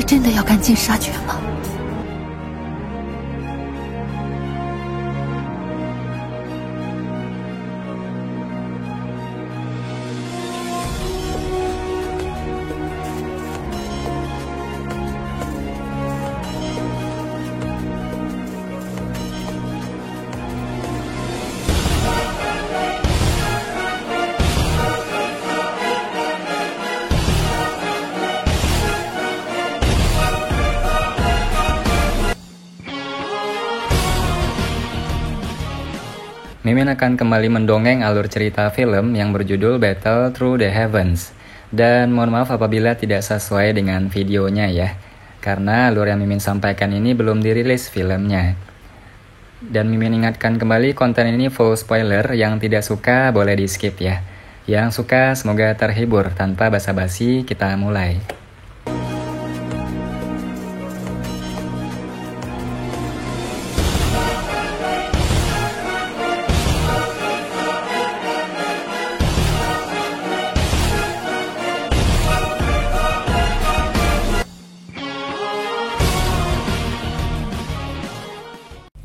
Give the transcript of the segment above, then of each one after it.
你真的要赶尽杀绝吗？ Mimin akan kembali mendongeng alur cerita film yang berjudul Battle Through the Heavens. Dan mohon maaf apabila tidak sesuai dengan videonya ya, karena alur yang Mimin sampaikan ini belum dirilis filmnya. Dan Mimin ingatkan kembali, konten ini full spoiler, yang tidak suka boleh di skip ya. Yang suka semoga terhibur. Tanpa basa-basi kita mulai.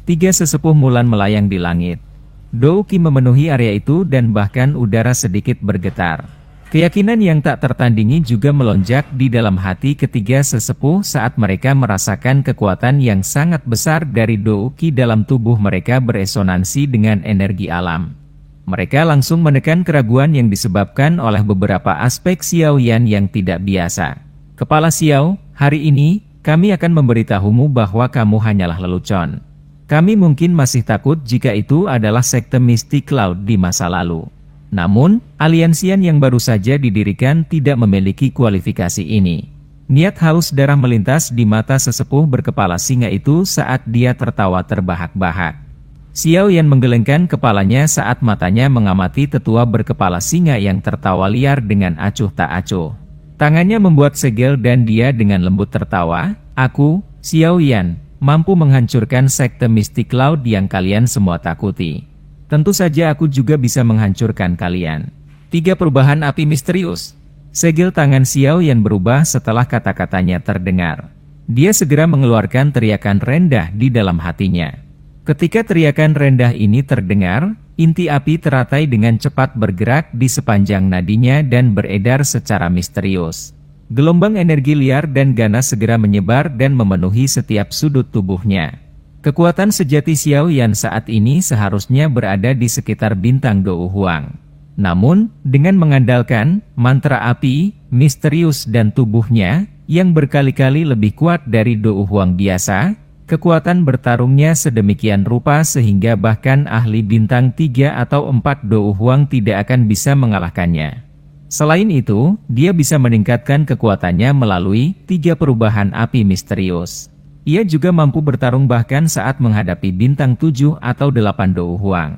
Tiga sesepuh Mulan melayang di langit. Dou-Ki memenuhi area itu dan bahkan udara sedikit bergetar. Keyakinan yang tak tertandingi juga melonjak di dalam hati ketiga sesepuh saat mereka merasakan kekuatan yang sangat besar dari Dou-Ki dalam tubuh mereka beresonansi dengan energi alam. Mereka langsung menekan keraguan yang disebabkan oleh beberapa aspek Xiao Yan yang tidak biasa. Kepala Xiao, hari ini, kami akan memberitahumu bahwa kamu hanyalah lelucon. Kami mungkin masih takut jika itu adalah sekte Mystic Cloud di masa lalu. Namun, aliansian yang baru saja didirikan tidak memiliki kualifikasi ini. Niat haus darah melintas di mata sesepuh berkepala singa itu saat dia tertawa terbahak-bahak. Xiao Yan menggelengkan kepalanya saat matanya mengamati tetua berkepala singa yang tertawa liar dengan acuh tak acuh. Tangannya membuat segel dan dia dengan lembut tertawa, "Aku, Xiao Yan, mampu menghancurkan sekte Mystic Cloud yang kalian semua takuti. Tentu saja aku juga bisa menghancurkan kalian." Tiga perubahan api misterius. Segel tangan Xiao Yan berubah setelah kata-katanya terdengar. Dia segera mengeluarkan teriakan rendah di dalam hatinya. Ketika teriakan rendah ini terdengar, inti api teratai dengan cepat bergerak di sepanjang nadinya dan beredar secara misterius. Gelombang energi liar dan ganas segera menyebar dan memenuhi setiap sudut tubuhnya. Kekuatan sejati Xiao Yan saat ini seharusnya berada di sekitar bintang Dou Huang. Namun, dengan mengandalkan mantra api, misterius dan tubuhnya, yang berkali-kali lebih kuat dari Dou Huang biasa, kekuatan bertarungnya sedemikian rupa sehingga bahkan ahli bintang 3 atau 4 Dou Huang tidak akan bisa mengalahkannya. Selain itu, dia bisa meningkatkan kekuatannya melalui 3 perubahan api misterius. Ia juga mampu bertarung bahkan saat menghadapi bintang 7 atau 8 Dou Huang.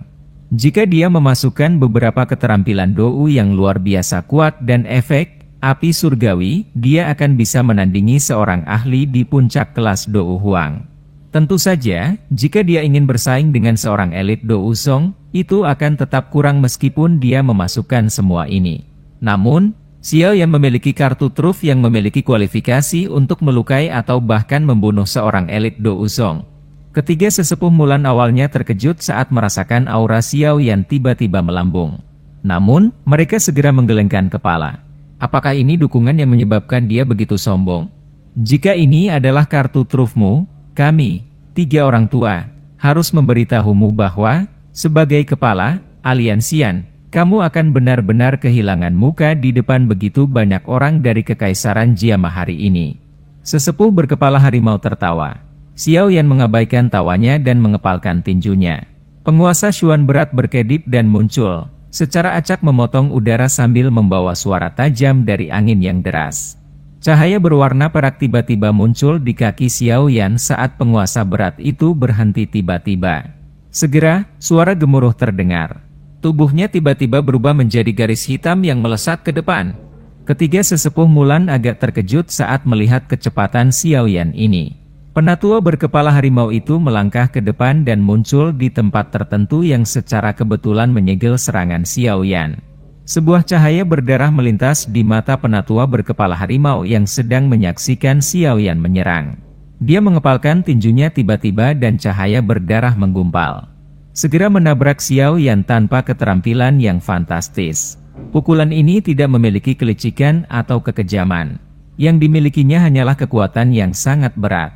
Jika dia memasukkan beberapa keterampilan Dou yang luar biasa kuat dan efek api surgawi, dia akan bisa menandingi seorang ahli di puncak kelas Dou Huang. Tentu saja, jika dia ingin bersaing dengan seorang elit Dou Song, itu akan tetap kurang meskipun dia memasukkan semua ini. Namun, Xiao Yan memiliki kartu truf yang memiliki kualifikasi untuk melukai atau bahkan membunuh seorang elit Dou Song. Ketiga sesepuh Mulan awalnya terkejut saat merasakan aura Xiao Yan tiba-tiba melambung. Namun, mereka segera menggelengkan kepala. Apakah ini dukungan yang menyebabkan dia begitu sombong? Jika ini adalah kartu trufmu, kami, 3 orang tua, harus memberitahumu bahwa, sebagai kepala aliansian, kamu akan benar-benar kehilangan muka di depan begitu banyak orang dari Kekaisaran Jiama hari ini. Sesepuh berkepala harimau tertawa. Xiao Yan mengabaikan tawanya dan mengepalkan tinjunya. Penguasa Xuan berat berkedip dan muncul, secara acak memotong udara sambil membawa suara tajam dari angin yang deras. Cahaya berwarna perak tiba-tiba muncul di kaki Xiao Yan saat penguasa berat itu berhenti tiba-tiba. Segera, suara gemuruh terdengar. Tubuhnya tiba-tiba berubah menjadi garis hitam yang melesat ke depan. Ketiga sesepuh Mulan agak terkejut saat melihat kecepatan Xiao Yan ini. Penatua berkepala harimau itu melangkah ke depan dan muncul di tempat tertentu yang secara kebetulan menyegel serangan Xiao Yan. Sebuah cahaya berdarah melintas di mata penatua berkepala harimau yang sedang menyaksikan Xiao Yan menyerang. Dia mengepalkan tinjunya tiba-tiba dan cahaya berdarah menggumpal. Segera menabrak Xiao Yan tanpa keterampilan yang fantastis. Pukulan ini tidak memiliki kelicikan atau kekejaman. Yang dimilikinya hanyalah kekuatan yang sangat berat.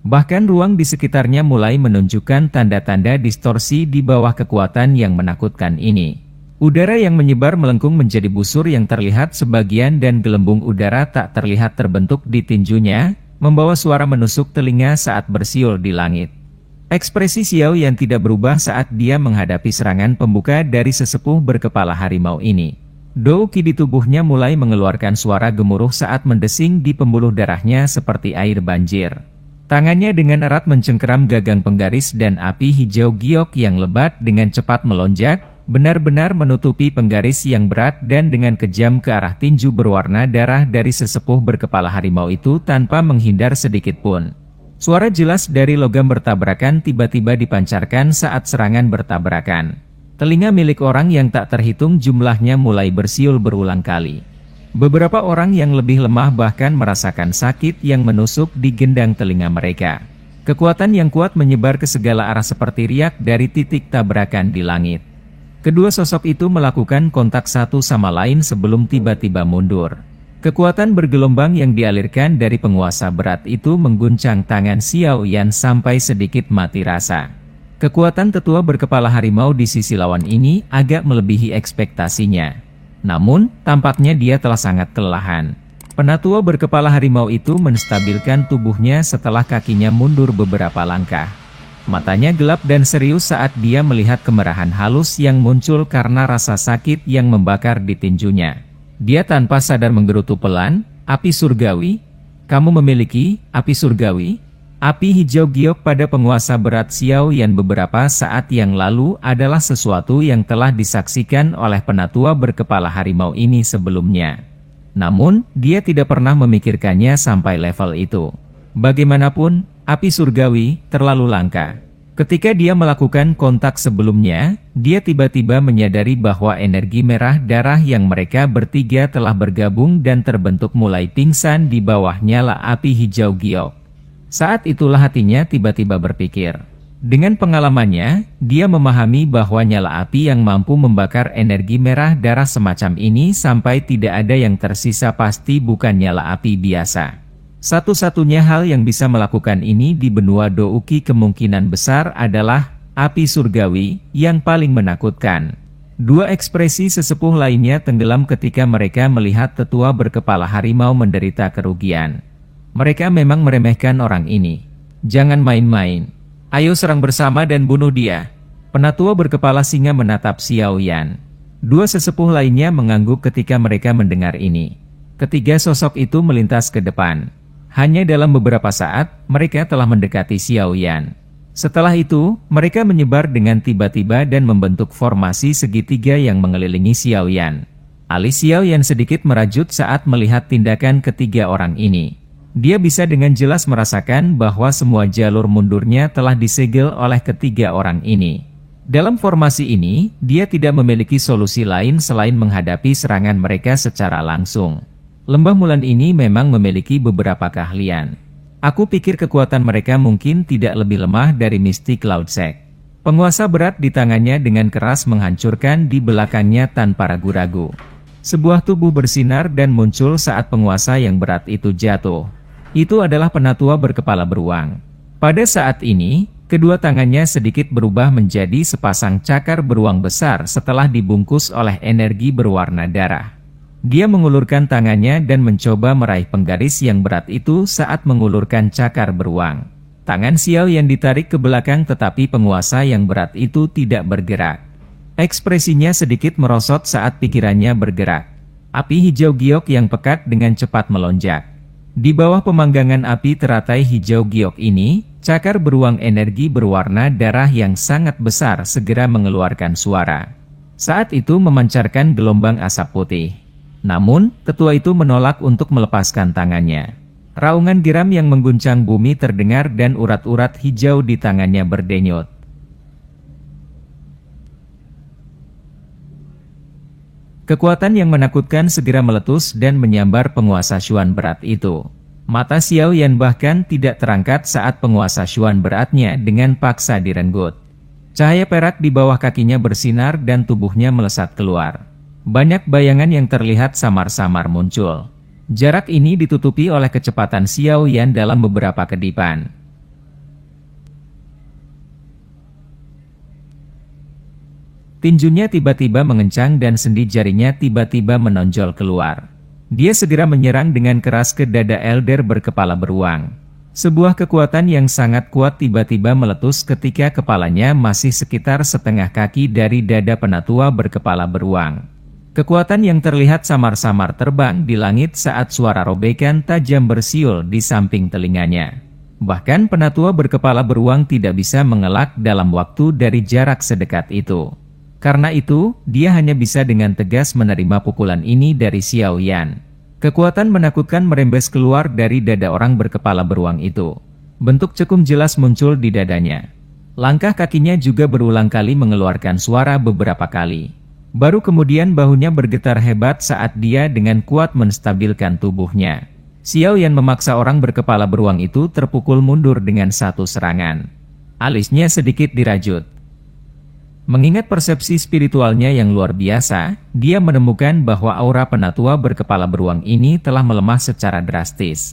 Bahkan ruang di sekitarnya mulai menunjukkan tanda-tanda distorsi di bawah kekuatan yang menakutkan ini. Udara yang menyebar melengkung menjadi busur yang terlihat sebagian dan gelembung udara tak terlihat terbentuk di tinjunya, membawa suara menusuk telinga saat bersiul di langit. Ekspresi Xiao Yan tidak berubah saat dia menghadapi serangan pembuka dari sesepuh berkepala harimau ini. Dou Qi di tubuhnya mulai mengeluarkan suara gemuruh saat mendesing di pembuluh darahnya seperti air banjir. Tangannya dengan erat mencengkeram gagang penggaris dan api hijau giok yang lebat dengan cepat melonjak, benar-benar menutupi penggaris yang berat dan dengan kejam ke arah tinju berwarna darah dari sesepuh berkepala harimau itu tanpa menghindar sedikit pun. Suara jelas dari logam bertabrakan tiba-tiba dipancarkan saat serangan bertabrakan. Telinga milik orang yang tak terhitung jumlahnya mulai bersiul berulang kali. Beberapa orang yang lebih lemah bahkan merasakan sakit yang menusuk di gendang telinga mereka. Kekuatan yang kuat menyebar ke segala arah seperti riak dari titik tabrakan di langit. Kedua sosok itu melakukan kontak satu sama lain sebelum tiba-tiba mundur. Kekuatan bergelombang yang dialirkan dari penguasa berat itu mengguncang tangan Xiao Yan sampai sedikit mati rasa. Kekuatan tetua berkepala harimau di sisi lawan ini agak melebihi ekspektasinya. Namun, tampaknya dia telah sangat kelelahan. Penatua berkepala harimau itu menstabilkan tubuhnya setelah kakinya mundur beberapa langkah. Matanya gelap dan serius saat dia melihat kemerahan halus yang muncul karena rasa sakit yang membakar di tinjunya. Dia tanpa sadar menggerutu pelan, "Api surgawi? Kamu memiliki api surgawi?" Api hijau giok pada penguasa berat Xiao Yan beberapa saat yang lalu adalah sesuatu yang telah disaksikan oleh penatua berkepala harimau ini sebelumnya. Namun, dia tidak pernah memikirkannya sampai level itu. Bagaimanapun, api surgawi terlalu langka. Ketika dia melakukan kontak sebelumnya, dia tiba-tiba menyadari bahwa energi merah darah yang mereka bertiga telah bergabung dan terbentuk mulai pingsan di bawah nyala api hijau giok. Saat itulah hatinya tiba-tiba berpikir. Dengan pengalamannya, dia memahami bahwa nyala api yang mampu membakar energi merah darah semacam ini sampai tidak ada yang tersisa pasti bukan nyala api biasa. Satu-satunya hal yang bisa melakukan ini di benua Dou Qi kemungkinan besar adalah api surgawi yang paling menakutkan. Dua ekspresi sesepuh lainnya tenggelam ketika mereka melihat tetua berkepala harimau menderita kerugian. Mereka memang meremehkan orang ini. Jangan main-main. Ayo serang bersama dan bunuh dia. Penatua berkepala singa menatap Xiao Yan. Dua sesepuh lainnya mengangguk ketika mereka mendengar ini. Ketiga sosok itu melintas ke depan. Hanya dalam beberapa saat, mereka telah mendekati Xiao Yan. Setelah itu, mereka menyebar dengan tiba-tiba dan membentuk formasi segitiga yang mengelilingi Xiao Yan. Alis Xiao Yan sedikit merajut saat melihat tindakan ketiga orang ini. Dia bisa dengan jelas merasakan bahwa semua jalur mundurnya telah disegel oleh ketiga orang ini. Dalam formasi ini, dia tidak memiliki solusi lain selain menghadapi serangan mereka secara langsung. Lembah Mulan ini memang memiliki beberapa keahlian. Aku pikir kekuatan mereka mungkin tidak lebih lemah dari Mystic Cloud Sect. Penguasa berat di tangannya dengan keras menghancurkan di belakangnya tanpa ragu-ragu. Sebuah tubuh bersinar dan muncul saat penguasa yang berat itu jatuh. Itu adalah penatua berkepala beruang. Pada saat ini, kedua tangannya sedikit berubah menjadi sepasang cakar beruang besar setelah dibungkus oleh energi berwarna darah. Dia mengulurkan tangannya dan mencoba meraih penggaris yang berat itu saat mengulurkan cakar beruang. Tangan Xiao yang ditarik ke belakang tetapi penguasa yang berat itu tidak bergerak. Ekspresinya sedikit merosot saat pikirannya bergerak. Api hijau giok yang pekat dengan cepat melonjak. Di bawah pemanggangan api teratai hijau giok ini, cakar beruang energi berwarna darah yang sangat besar segera mengeluarkan suara. Saat itu memancarkan gelombang asap putih. Namun, tetua itu menolak untuk melepaskan tangannya. Raungan geram yang mengguncang bumi terdengar dan urat-urat hijau di tangannya berdenyut. Kekuatan yang menakutkan segera meletus dan menyambar penguasa Xuan berat itu. Mata Xiao Yan bahkan tidak terangkat saat penguasa Xuan beratnya dengan paksa direnggut. Cahaya perak di bawah kakinya bersinar dan tubuhnya melesat keluar. Banyak bayangan yang terlihat samar-samar muncul. Jarak ini ditutupi oleh kecepatan Xiao Yan dalam beberapa kedipan. Tinjunya tiba-tiba mengencang dan sendi jarinya tiba-tiba menonjol keluar. Dia segera menyerang dengan keras ke dada Elder berkepala beruang. Sebuah kekuatan yang sangat kuat tiba-tiba meletus ketika kepalanya masih sekitar setengah kaki dari dada penatua berkepala beruang. Kekuatan yang terlihat samar-samar terbang di langit saat suara robekan tajam bersiul di samping telinganya. Bahkan penatua berkepala beruang tidak bisa mengelak dalam waktu dari jarak sedekat itu. Karena itu, dia hanya bisa dengan tegas menerima pukulan ini dari Xiao Yan. Kekuatan menakutkan merembes keluar dari dada orang berkepala beruang itu. Bentuk cekung jelas muncul di dadanya. Langkah kakinya juga berulang kali mengeluarkan suara beberapa kali. Baru kemudian bahunya bergetar hebat saat dia dengan kuat menstabilkan tubuhnya. Xiao Yan memaksa orang berkepala beruang itu terpukul mundur dengan satu serangan. Alisnya sedikit dirajut. Mengingat persepsi spiritualnya yang luar biasa, dia menemukan bahwa aura penatua berkepala beruang ini telah melemah secara drastis.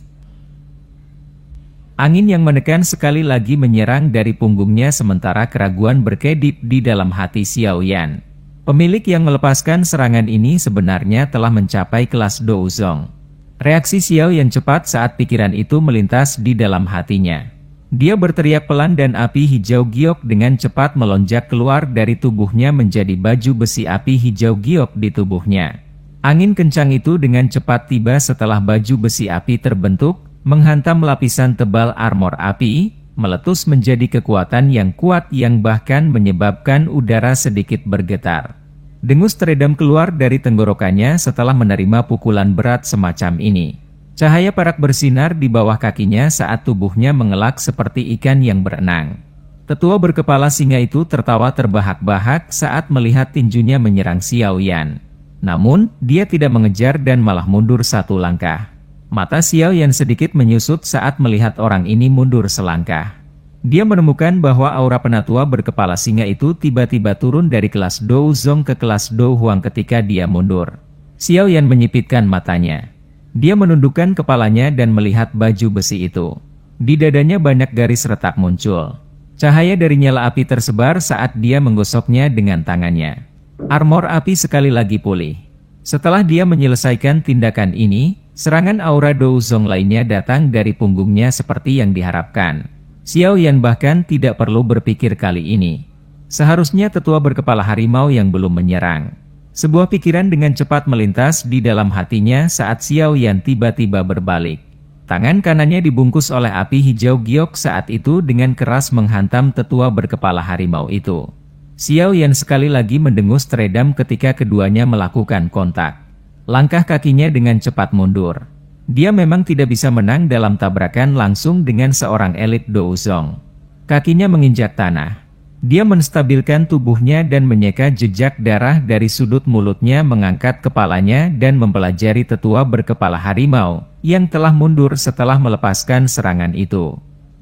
Angin yang menekan sekali lagi menyerang dari punggungnya sementara keraguan berkedip di dalam hati Xiao Yan. Pemilik yang melepaskan serangan ini sebenarnya telah mencapai kelas Douzong. Reaksi Xiao Yan cepat saat pikiran itu melintas di dalam hatinya. Dia berteriak pelan dan api hijau giok dengan cepat melonjak keluar dari tubuhnya menjadi baju besi api hijau giok di tubuhnya. Angin kencang itu dengan cepat tiba setelah baju besi api terbentuk, menghantam lapisan tebal armor api, meletus menjadi kekuatan yang kuat yang bahkan menyebabkan udara sedikit bergetar. Dengus teredam keluar dari tenggorokannya setelah menerima pukulan berat semacam ini. Cahaya perak bersinar di bawah kakinya saat tubuhnya mengelak seperti ikan yang berenang. Tetua berkepala singa itu tertawa terbahak-bahak saat melihat tinjunya menyerang Xiao Yan. Namun, dia tidak mengejar dan malah mundur satu langkah. Mata Xiao Yan sedikit menyusut saat melihat orang ini mundur selangkah. Dia menemukan bahwa aura penatua berkepala singa itu tiba-tiba turun dari kelas Douzong ke kelas Dou Huang ketika dia mundur. Xiao Yan menyipitkan matanya. Dia menundukkan kepalanya dan melihat baju besi itu. Di dadanya banyak garis retak muncul. Cahaya dari nyala api tersebar saat dia menggosoknya dengan tangannya. Armor api sekali lagi pulih. Setelah dia menyelesaikan tindakan ini, serangan aura Douzong lainnya datang dari punggungnya seperti yang diharapkan. Xiao Yan bahkan tidak perlu berpikir kali ini. Seharusnya tetua berkepala harimau yang belum menyerang. Sebuah pikiran dengan cepat melintas di dalam hatinya saat Xiao Yan tiba-tiba berbalik. Tangan kanannya dibungkus oleh api hijau giok saat itu dengan keras menghantam tetua berkepala harimau itu. Xiao Yan sekali lagi mendengus teredam ketika keduanya melakukan kontak. Langkah kakinya dengan cepat mundur. Dia memang tidak bisa menang dalam tabrakan langsung dengan seorang elit Douzong. Kakinya menginjak tanah. Dia menstabilkan tubuhnya dan menyeka jejak darah dari sudut mulutnya, mengangkat kepalanya dan mempelajari tetua berkepala harimau yang telah mundur setelah melepaskan serangan itu.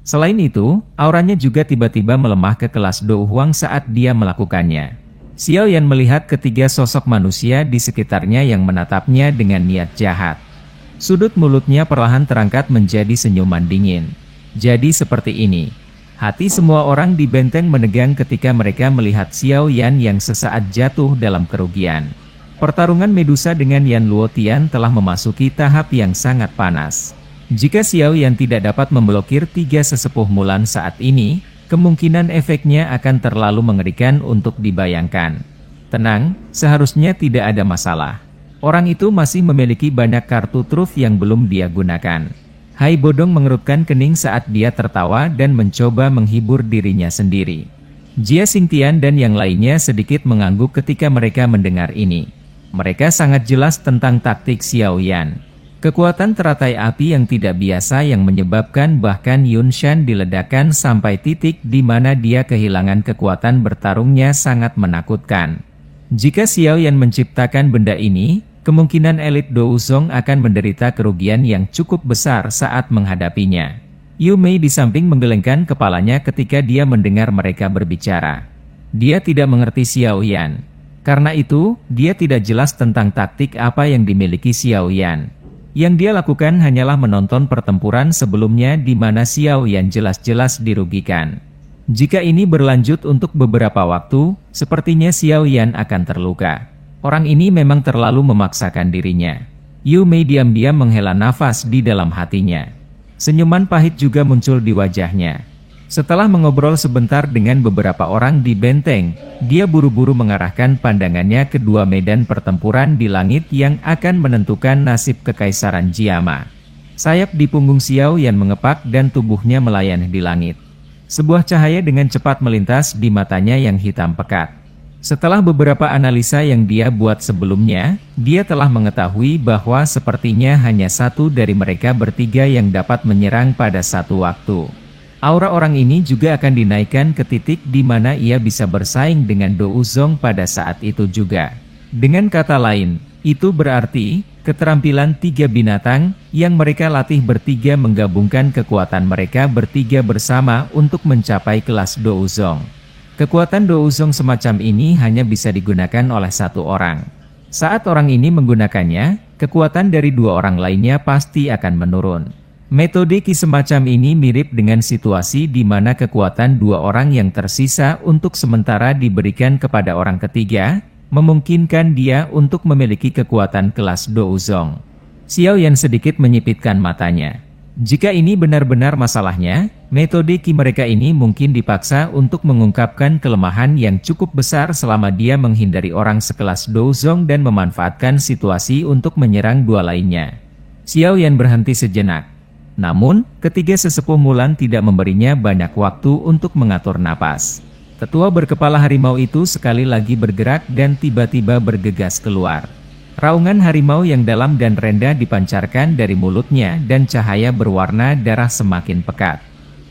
Selain itu, auranya juga tiba-tiba melemah ke kelas Dou Huang saat dia melakukannya. Xiao Yan melihat ketiga sosok manusia di sekitarnya yang menatapnya dengan niat jahat. Sudut mulutnya perlahan terangkat menjadi senyuman dingin. Jadi seperti ini. Hati semua orang di benteng menegang ketika mereka melihat Xiao Yan yang sesaat jatuh dalam kerugian. Pertarungan Medusa dengan Yan Luotian telah memasuki tahap yang sangat panas. Jika Xiao Yan tidak dapat memblokir tiga sesepuh Mulan saat ini, kemungkinan efeknya akan terlalu mengerikan untuk dibayangkan. Tenang, seharusnya tidak ada masalah. Orang itu masih memiliki banyak kartu truf yang belum dia gunakan. Hai Bodong mengerutkan kening saat dia tertawa dan mencoba menghibur dirinya sendiri. Jia Xingtian dan yang lainnya sedikit mengangguk ketika mereka mendengar ini. Mereka sangat jelas tentang taktik Xiao Yan. Kekuatan teratai api yang tidak biasa yang menyebabkan bahkan Yun Shan diledakkan sampai titik di mana dia kehilangan kekuatan bertarungnya sangat menakutkan. Jika Xiao Yan menciptakan benda ini, kemungkinan elit Douzong akan menderita kerugian yang cukup besar saat menghadapinya. Yu Mei di samping menggelengkan kepalanya ketika dia mendengar mereka berbicara. Dia tidak mengerti Xiao Yan. Karena itu, dia tidak jelas tentang taktik apa yang dimiliki Xiao Yan. Yang dia lakukan hanyalah menonton pertempuran sebelumnya di mana Xiao Yan jelas-jelas dirugikan. Jika ini berlanjut untuk beberapa waktu, sepertinya Xiao Yan akan terluka. Orang ini memang terlalu memaksakan dirinya. Yu Mei diam-diam menghela nafas di dalam hatinya. Senyuman pahit juga muncul di wajahnya. Setelah mengobrol sebentar dengan beberapa orang di benteng, dia buru-buru mengarahkan pandangannya ke dua medan pertempuran di langit yang akan menentukan nasib kekaisaran Jiama. Sayap di punggung Xiao Yan mengepak dan tubuhnya melayang di langit. Sebuah cahaya dengan cepat melintas di matanya yang hitam pekat. Setelah beberapa analisa yang dia buat sebelumnya, dia telah mengetahui bahwa sepertinya hanya satu dari mereka bertiga yang dapat menyerang pada satu waktu. Aura orang ini juga akan dinaikkan ke titik di mana ia bisa bersaing dengan Douzong pada saat itu juga. Dengan kata lain, itu berarti keterampilan tiga binatang yang mereka latih bertiga menggabungkan kekuatan mereka bertiga bersama untuk mencapai kelas Douzong. Kekuatan Douzong semacam ini hanya bisa digunakan oleh satu orang. Saat orang ini menggunakannya, kekuatan dari dua orang lainnya pasti akan menurun. Metode Qi semacam ini mirip dengan situasi di mana kekuatan dua orang yang tersisa untuk sementara diberikan kepada orang ketiga, memungkinkan dia untuk memiliki kekuatan kelas Douzong. Xiao Yan sedikit menyipitkan matanya. Jika ini benar-benar masalahnya, metode Qi mereka ini mungkin dipaksa untuk mengungkapkan kelemahan yang cukup besar selama dia menghindari orang sekelas Douzong dan memanfaatkan situasi untuk menyerang dua lainnya. Xiao Yan berhenti sejenak. Namun, ketiga sesepuh Mulan tidak memberinya banyak waktu untuk mengatur napas. Tetua berkepala harimau itu sekali lagi bergerak dan tiba-tiba bergegas keluar. Raungan harimau yang dalam dan rendah dipancarkan dari mulutnya dan cahaya berwarna darah semakin pekat.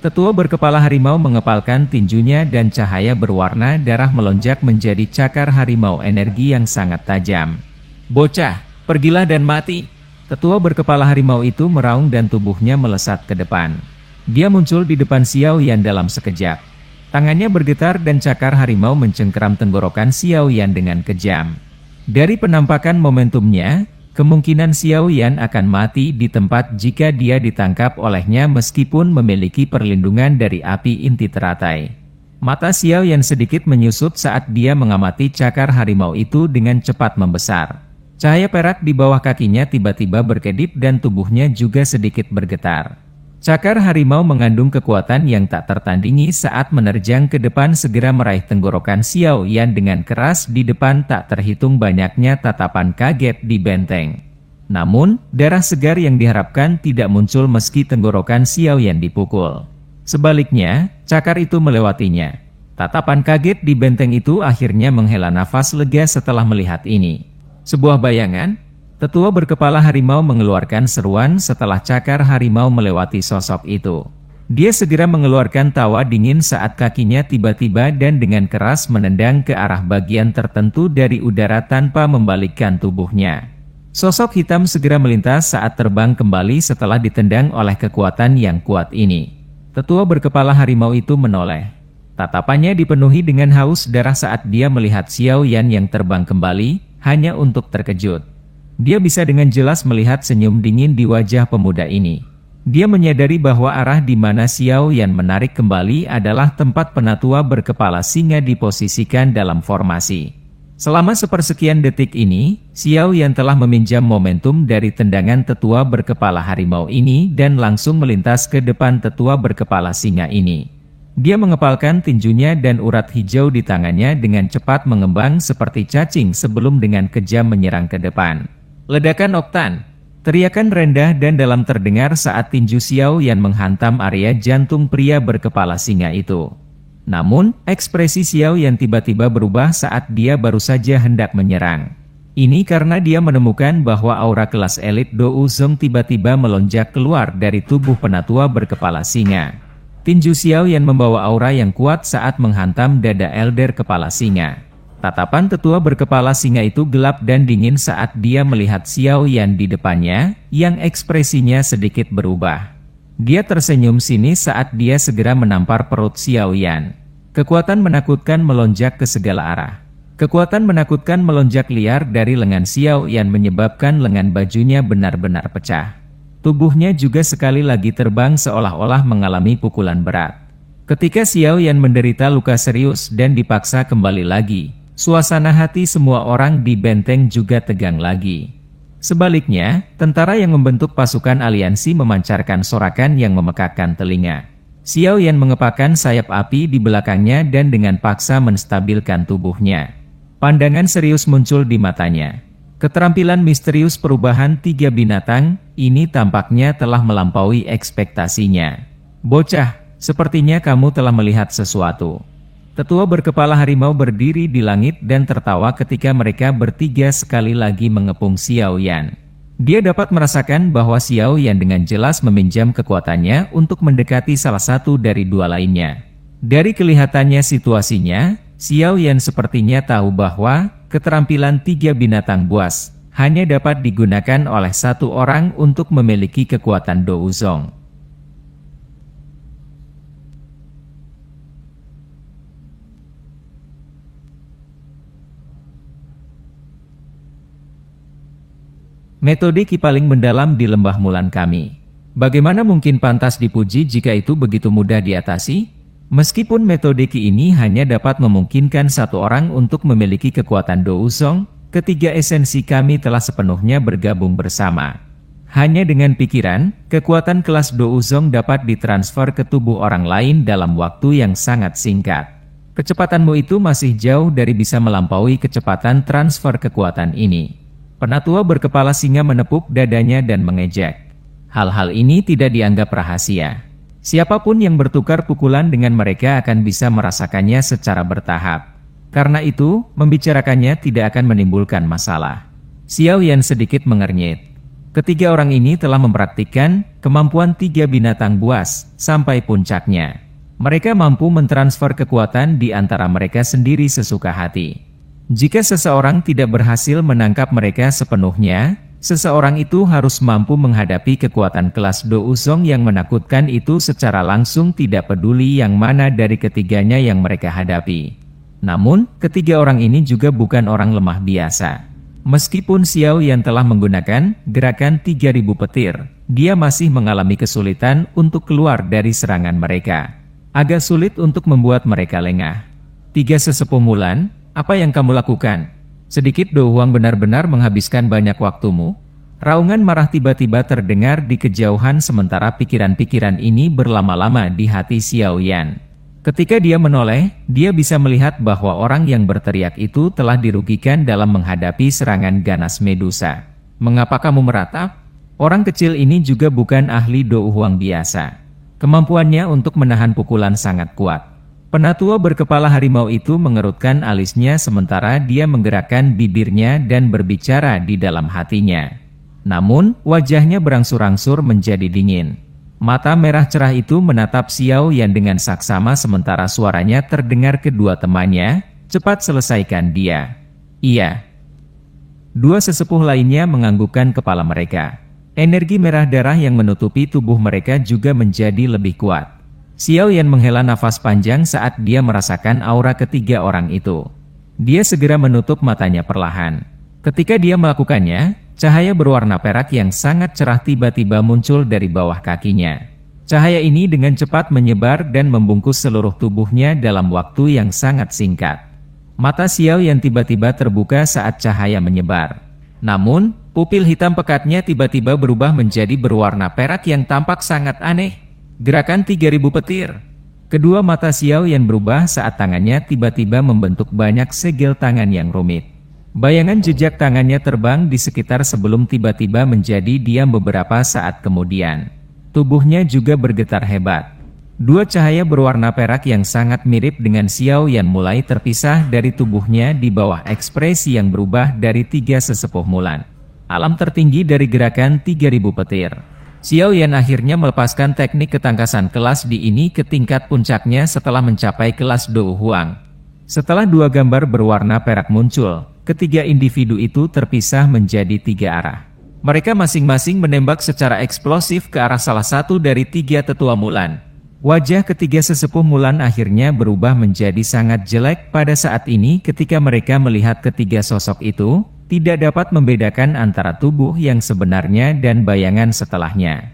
Tetua berkepala harimau mengepalkan tinjunya dan cahaya berwarna darah melonjak menjadi cakar harimau energi yang sangat tajam. "Bocah, pergilah dan mati!" Tetua berkepala harimau itu meraung dan tubuhnya melesat ke depan. Dia muncul di depan Xiao Yan dalam sekejap. Tangannya bergetar dan cakar harimau mencengkeram tenggorokan Xiao Yan dengan kejam. Dari penampakan momentumnya, kemungkinan Xiao Yan akan mati di tempat jika dia ditangkap olehnya meskipun memiliki perlindungan dari api inti teratai. Mata Xiao Yan sedikit menyusut saat dia mengamati cakar harimau itu dengan cepat membesar. Cahaya perak di bawah kakinya tiba-tiba berkedip dan tubuhnya juga sedikit bergetar. Cakar harimau mengandung kekuatan yang tak tertandingi saat menerjang ke depan segera meraih tenggorokan Xiao Yan dengan keras di depan tak terhitung banyaknya tatapan kaget di benteng. Namun, darah segar yang diharapkan tidak muncul meski tenggorokan Xiao Yan dipukul. Sebaliknya, cakar itu melewatinya. Tatapan kaget di benteng itu akhirnya menghela nafas lega setelah melihat ini. Sebuah bayangan? Tetua berkepala harimau mengeluarkan seruan setelah cakar harimau melewati sosok itu. Dia segera mengeluarkan tawa dingin saat kakinya tiba-tiba dan dengan keras menendang ke arah bagian tertentu dari udara tanpa membalikkan tubuhnya. Sosok hitam segera melintas saat terbang kembali setelah ditendang oleh kekuatan yang kuat ini. Tetua berkepala harimau itu menoleh. Tatapannya dipenuhi dengan haus darah saat dia melihat Xiao Yan yang terbang kembali, hanya untuk terkejut. Dia bisa dengan jelas melihat senyum dingin di wajah pemuda ini. Dia menyadari bahwa arah di mana Xiao Yan menarik kembali adalah tempat penatua berkepala singa diposisikan dalam formasi. Selama sepersekian detik ini, Xiao Yan telah meminjam momentum dari tendangan tetua berkepala harimau ini dan langsung melintas ke depan tetua berkepala singa ini. Dia mengepalkan tinjunya dan urat hijau di tangannya dengan cepat mengembang seperti cacing sebelum dengan kejam menyerang ke depan. Ledakan oktan. Teriakan rendah dan dalam terdengar saat tinju Xiao Yan menghantam area jantung pria berkepala singa itu. Namun, ekspresi Xiao Yan tiba-tiba berubah saat dia baru saja hendak menyerang. Ini karena dia menemukan bahwa aura kelas elit Douzong tiba-tiba melonjak keluar dari tubuh penatua berkepala singa. Tinju Xiao Yan membawa aura yang kuat saat menghantam dada elder kepala singa. Tatapan tetua berkepala singa itu gelap dan dingin saat dia melihat Xiao Yan di depannya, yang ekspresinya sedikit berubah. Dia tersenyum sinis saat dia segera menampar perut Xiao Yan. Kekuatan menakutkan melonjak ke segala arah. Kekuatan menakutkan melonjak liar dari lengan Xiao Yan menyebabkan lengan bajunya benar-benar pecah. Tubuhnya juga sekali lagi terbang seolah-olah mengalami pukulan berat. Ketika Xiao Yan menderita luka serius dan dipaksa kembali lagi, suasana hati semua orang di benteng juga tegang lagi. Sebaliknya, tentara yang membentuk pasukan aliansi memancarkan sorakan yang memekakkan telinga. Xiao Yan mengepakkan sayap api di belakangnya dan dengan paksa menstabilkan tubuhnya. Pandangan serius muncul di matanya. Keterampilan misterius perubahan 3 binatang, ini tampaknya telah melampaui ekspektasinya. Bocah, sepertinya kamu telah melihat sesuatu. Tetua berkepala harimau berdiri di langit dan tertawa ketika mereka bertiga sekali lagi mengepung Xiao Yan. Dia dapat merasakan bahwa Xiao Yan dengan jelas meminjam kekuatannya untuk mendekati salah satu dari dua lainnya. Dari kelihatannya situasinya, Xiao Yan sepertinya tahu bahwa keterampilan 3 binatang buas hanya dapat digunakan oleh satu orang untuk memiliki kekuatan Douzong. Metode Ki paling mendalam di lembah Mulan kami. Bagaimana mungkin pantas dipuji jika itu begitu mudah diatasi? Meskipun metode Ki ini hanya dapat memungkinkan satu orang untuk memiliki kekuatan Douzong, ketiga esensi kami telah sepenuhnya bergabung bersama. Hanya dengan pikiran, kekuatan kelas Douzong dapat ditransfer ke tubuh orang lain dalam waktu yang sangat singkat. Kecepatanmu itu masih jauh dari bisa melampaui kecepatan transfer kekuatan ini. Penatua berkepala singa menepuk dadanya dan mengejek. Hal-hal ini tidak dianggap rahasia. Siapapun yang bertukar pukulan dengan mereka akan bisa merasakannya secara bertahap. Karena itu, membicarakannya tidak akan menimbulkan masalah. Xiao Yan sedikit mengernyit. Ketiga orang ini telah mempraktikkan kemampuan 3 binatang buas sampai puncaknya. Mereka mampu mentransfer kekuatan di antara mereka sendiri sesuka hati. Jika seseorang tidak berhasil menangkap mereka sepenuhnya, seseorang itu harus mampu menghadapi kekuatan kelas Douzong yang menakutkan itu secara langsung, tidak peduli yang mana dari ketiganya yang mereka hadapi. Namun, ketiga orang ini juga bukan orang lemah biasa. Meskipun Xiao Yan telah menggunakan gerakan 3000 petir, dia masih mengalami kesulitan untuk keluar dari serangan mereka. Agak sulit untuk membuat mereka lengah. 3 sesepuh Mulan, apa yang kamu lakukan? Sedikit Do Huang benar-benar menghabiskan banyak waktumu. Raungan marah tiba-tiba terdengar di kejauhan sementara pikiran-pikiran ini berlama-lama di hati Xiao Yan. Ketika dia menoleh, dia bisa melihat bahwa orang yang berteriak itu telah dirugikan dalam menghadapi serangan ganas Medusa. Mengapa kamu meratap? Orang kecil ini juga bukan ahli Do Huang biasa. Kemampuannya untuk menahan pukulan sangat kuat. Penatua berkepala harimau itu mengerutkan alisnya sementara dia menggerakkan bibirnya dan berbicara di dalam hatinya. Namun, wajahnya berangsur-angsur menjadi dingin. Mata merah cerah itu menatap Xiao Yan dengan saksama sementara suaranya terdengar kedua temannya, cepat selesaikan dia. Iya. 2 sesepuh lainnya menganggukkan kepala mereka. Energi merah darah yang menutupi tubuh mereka juga menjadi lebih kuat. Xiao Yan menghela nafas panjang saat dia merasakan aura ketiga orang itu. Dia segera menutup matanya perlahan. Ketika dia melakukannya, cahaya berwarna perak yang sangat cerah tiba-tiba muncul dari bawah kakinya. Cahaya ini dengan cepat menyebar dan membungkus seluruh tubuhnya dalam waktu yang sangat singkat. Mata Xiao Yan tiba-tiba terbuka saat cahaya menyebar. Namun, pupil hitam pekatnya tiba-tiba berubah menjadi berwarna perak yang tampak sangat aneh. Gerakan 3000 petir. Kedua mata Xiao Yan berubah saat tangannya tiba-tiba membentuk banyak segel tangan yang rumit. Bayangan jejak tangannya terbang di sekitar sebelum tiba-tiba menjadi diam beberapa saat kemudian. Tubuhnya juga bergetar hebat. 2 cahaya berwarna perak yang sangat mirip dengan Xiao Yan mulai terpisah dari tubuhnya di bawah ekspresi yang berubah dari 3 sesepuh Mulan. Alam tertinggi dari gerakan 3000 petir. Xiao Yan akhirnya melepaskan teknik ketangkasan kelas D ini ke tingkat puncaknya setelah mencapai kelas Do Huang. Setelah dua gambar berwarna perak muncul, ketiga individu itu terpisah menjadi tiga arah. Mereka masing-masing menembak secara eksplosif ke arah salah satu dari tiga tetua Mulan. Wajah ketiga sesepuh Mulan akhirnya berubah menjadi sangat jelek pada saat ini ketika mereka melihat ketiga sosok itu, tidak dapat membedakan antara tubuh yang sebenarnya dan bayangan setelahnya.